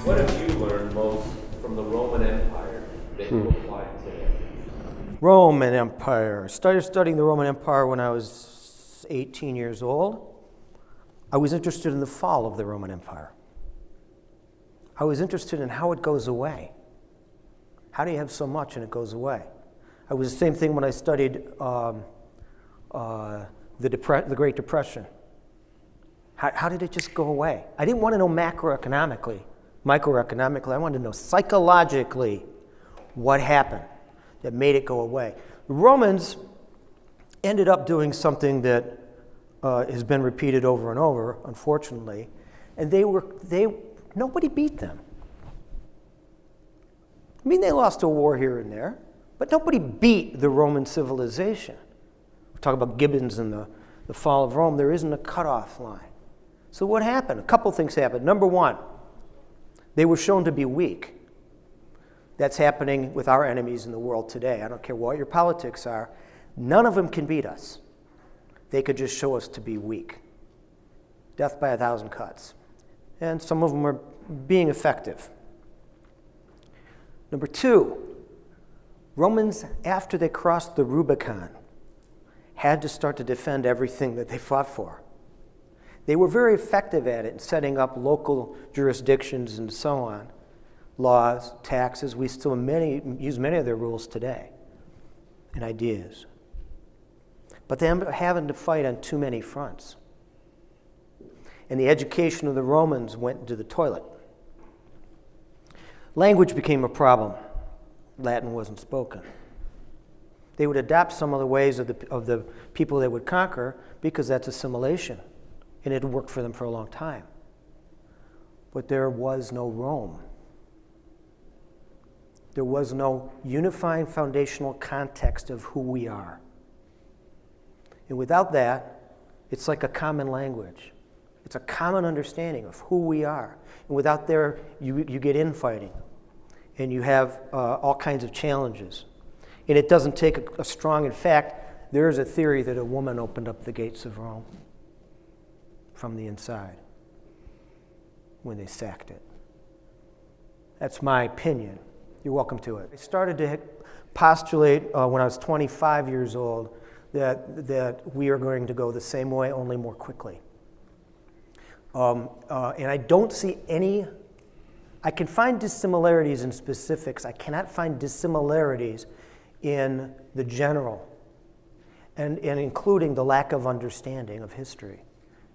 What have you learned most from the Roman Empire that you apply today? Roman Empire. Started studying the Roman Empire when I was 18 years old. I was interested in the fall of the Roman Empire. I was interested in how it goes away. How do you have so much and it goes away? It was the same thing when I studied the Great Depression. How did it just go away? I didn't want to know macroeconomically, microeconomically. I wanted to know psychologically what happened that made it go away. The Romans ended up doing something that has been repeated over and over, unfortunately, and nobody beat them. I mean, they lost a war here and there, but nobody beat the Roman civilization. We talk about Gibbons and the fall of Rome. There isn't a cutoff line. So what happened? A couple things happened. Number one, they were shown to be weak. That's happening with our enemies in the world today. I don't care what your politics are. None of them can beat us. They could just show us to be weak. Death by 1,000 cuts. And some of them are being effective. Number two, Romans, after they crossed the Rubicon, had to start to defend everything that they fought for. They were very effective at it in setting up local jurisdictions and so on, laws, taxes. We still use many of their rules today and ideas. But they ended up having to fight on too many fronts. And the education of the Romans went into the toilet. Language became a problem. Latin wasn't spoken. They would adopt some of the ways of the people they would conquer because that's assimilation. And it worked for them for a long time. But there was no Rome. There was no unifying foundational context of who we are. And without that, it's like a common language. It's a common understanding of who we are. And without there, you get infighting. And you have all kinds of challenges. And it doesn't take a strong, in fact, there's a theory that a woman opened up the gates of Rome from the inside when they sacked it. That's my opinion. You're welcome to it. I started to postulate when I was 25 years old that we are going to go the same way, only more quickly. And I don't see any, I can find dissimilarities in specifics. I cannot find dissimilarities in the general, and including the lack of understanding of history,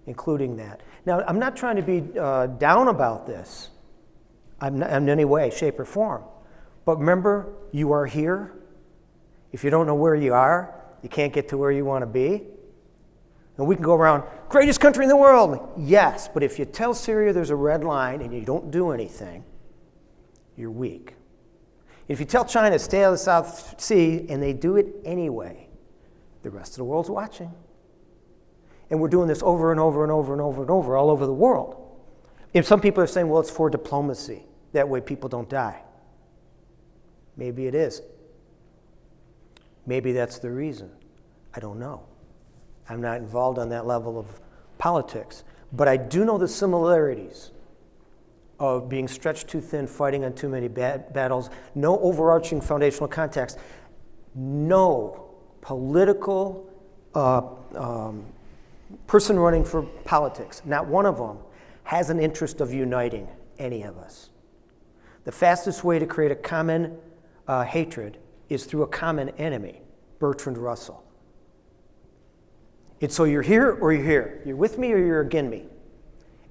including that. Now, I'm not trying to be down about this in any way, shape, or form. But remember, you are here. If you don't know where you are, you can't get to where you want to be. And we can go around, greatest country in the world. Yes, but if you tell Syria there's a red line and you don't do anything, you're weak. If you tell China stay out of the South Sea and they do it anyway, the rest of the world's watching. And we're doing this over and over and over and over and over all over the world. And some people are saying, well, it's for diplomacy. That way people don't die. Maybe it is. Maybe that's the reason. I don't know. I'm not involved on that level of politics. But I do know the similarities of being stretched too thin, fighting on too many battles, no overarching foundational context, no political person running for politics, not one of them, has an interest of uniting any of us. The fastest way to create a common hatred is through a common enemy, Bertrand Russell. It's so you're here or you're here. You're with me or you're against me.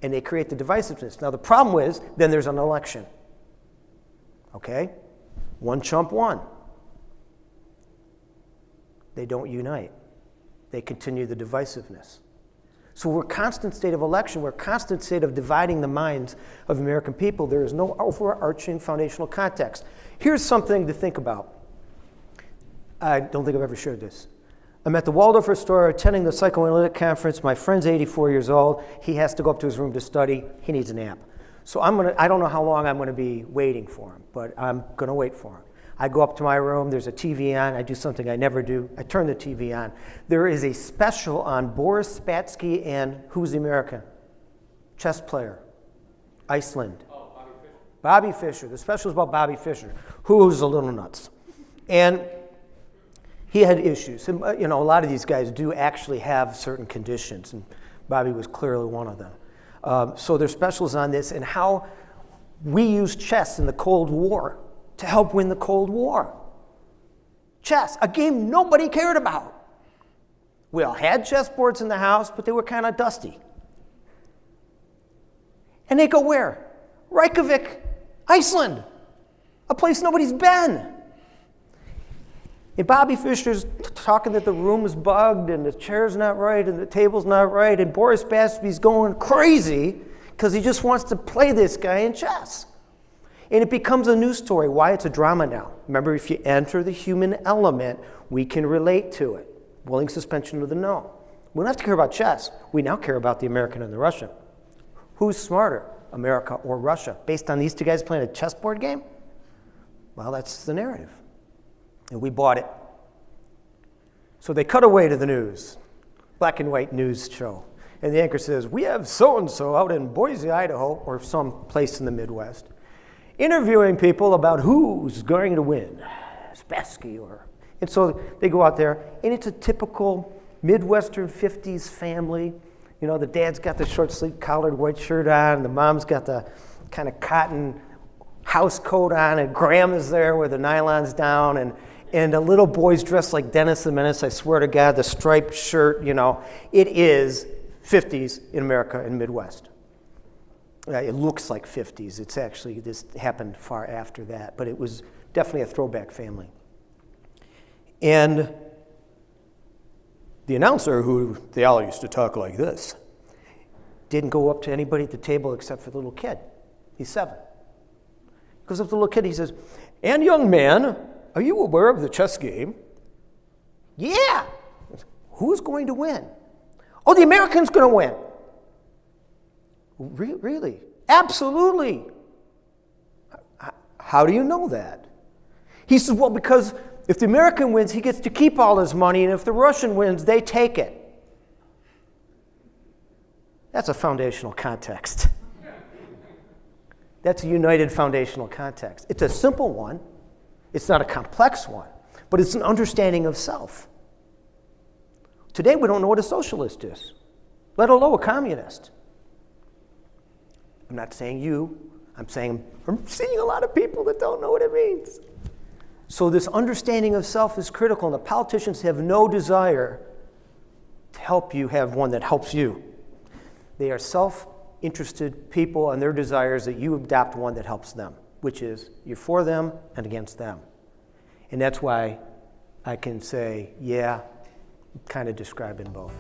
And they create the divisiveness. Now the problem is, then there's an election. Okay? One chump won. They don't unite. They continue the divisiveness. So we're a constant state of election. We're a constant state of dividing the minds of the American people. There is no overarching foundational context. Here's something to think about. I don't think I've ever shared this. I'm at the Waldorf Astoria attending the psychoanalytic conference. My friend's 84 years old. He has to go up to his room to study. He needs a nap. So I don't know how long I'm going to be waiting for him, but I'm going to wait for him. I go up to my room, there's a TV on, I do something I never do, I turn the TV on. There is a special on Boris Spassky and who's the American? Chess player, Iceland. Oh, Bobby Fischer. Bobby Fischer. The special is about Bobby Fischer, who was a little nuts. And he had issues. And, a lot of these guys do actually have certain conditions, and Bobby was clearly one of them. So their specials on this and how we used chess in the Cold War to help win the Cold War. Chess, a game nobody cared about. We all had chessboards in the house, but they were kind of dusty. And they go where? Reykjavik, Iceland, a place nobody's been. And Bobby Fischer's talking that the room's bugged and the chair's not right and the table's not right, and Boris Bassby's going crazy because he just wants to play this guy in chess. And it becomes a news story. Why? It's a drama now. Remember, if you enter the human element, we can relate to it. Willing suspension of the no. We don't have to care about chess. We now care about the American and the Russian. Who's smarter, America or Russia? Based on these two guys playing a chessboard game? Well, that's the narrative. And we bought it. So they cut away to the news, black and white news show. And the anchor says, we have so-and-so out in Boise, Idaho, or some place in the Midwest, interviewing people about who's going to win, Spassky or... And so they go out there, and it's a typical Midwestern 50s family. The dad's got the short-sleeved collared white shirt on, and the mom's got the kind of cotton house coat on, and grandma's there with the nylons down, and the little boy's dressed like Dennis the Menace, I swear to God, the striped shirt, It is 50s in America and Midwest. It looks like 50s. It's actually, this happened far after that, but it was definitely a throwback family. And the announcer, who they all used to talk like this, didn't go up to anybody at the table except for the little kid. He's 7. He goes up to the little kid, he says, and young man, are you aware of the chess game? Yeah. Who's going to win? Oh, the American's going to win. Really? Absolutely. How do you know that? He says, well, because if the American wins, he gets to keep all his money, and if the Russian wins, they take it. That's a foundational context. That's a united foundational context. It's a simple one. It's not a complex one, but it's an understanding of self. Today, we don't know what a socialist is, let alone a communist. I'm not saying you. I'm saying I'm seeing a lot of people that don't know what it means. So this understanding of self is critical, and the politicians have no desire to help you have one that helps you. They are self-interested people, and their desire is that you adopt one that helps them, which is you're for them and against them. And that's why I can say, yeah, I'm kind of describing both.